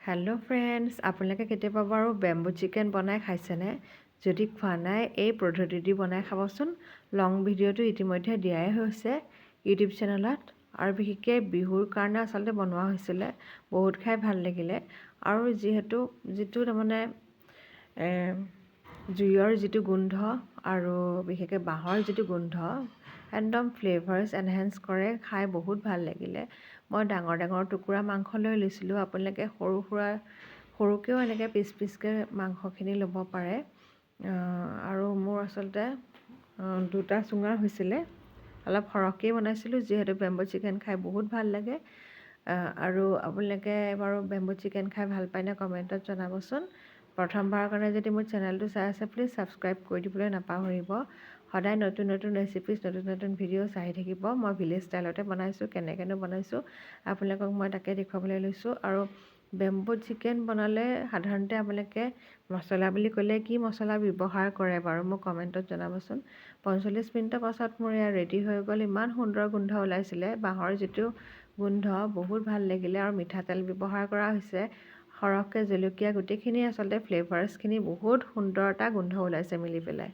Hello' friends, আপোনালোকে কেতিয়াবা বাৰু বেম্বু চিকেন বনাই খাইছেনে? যদি খোৱা নাই এই পদ্ধতিটি বনাই খাবচোন। লং ভিডিঅ'টো ইতিমধ্যে দিয়াই হৈছে ইউটিউব চেনেলত, আৰু বিশেষকৈ বিহুৰ কাৰণে আচলতে বনোৱা হৈছিলে। বহুত খাই ভাল লাগিলে, আৰু যিটো তাৰমানে জুইৰ যিটো গোন্ধ আৰু বিশেষকৈ বাঁহৰ যিটো গোন্ধ একদম ফ্লেভাৰ্ছ এনহেঞ্চ কৰে, খাই বহুত ভাল লাগিলে। মই ডাঙৰ ডাঙৰ টুকুৰা মাংস লৈ লৈছিলোঁ। আপোনালোকে সৰুকৈও এনেকৈ পিচকৈ মাংসখিনি ল'ব পাৰে। আৰু মোৰ আচলতে দুটা চুঙা হৈছিলে, অলপ সৰহকৈয়ে বনাইছিলোঁ যিহেতু বেম্বু চিকেন খাই বহুত ভাল লাগে। আৰু আপোনালোকে বাৰু বেম্বু চিকেন খাই ভাল পায়নে কমেণ্টত জনাবচোন। প্ৰথমবাৰৰ কাৰণে যদি মোৰ চেনেলটো চাই আছে প্লিজ ছাবস্ক্ৰাইব কৰি দিবলৈ নাপাহৰিব। সদায় নতুন নতুন ৰেচিপিজ, নতুন নতুন ভিডিঅ' চাই থাকিব। মই ভিলেজ ষ্টাইলতে বনাইছোঁ, কেনেকৈনো বনাইছোঁ আপোনালোকক মই তাকে দেখুৱাবলৈ লৈছোঁ। আৰু বেম্বু চিকেন বনালে সাধাৰণতে আপোনালোকে মছলা বুলি ক'লে কি মছলা ব্যৱহাৰ কৰে বাৰু মোক কমেণ্টত জনাবচোন। 45 মিনিটৰ পাছত মোৰ এয়া ৰেডি হৈ গ'ল। ইমান সুন্দৰ গোন্ধ ওলাইছিলে, বাঁহৰ যিটো গোন্ধ বহুত ভাল লাগিলে। আৰু মিঠাতেল ব্যৱহাৰ কৰা হৈছে, সৰহকৈ জলকীয়া, গোটেইখিনি আচলতে ফ্লেভাৰ্ছখিনি বহুত সুন্দৰ এটা গোন্ধ ওলাইছে মিলি পেলাই।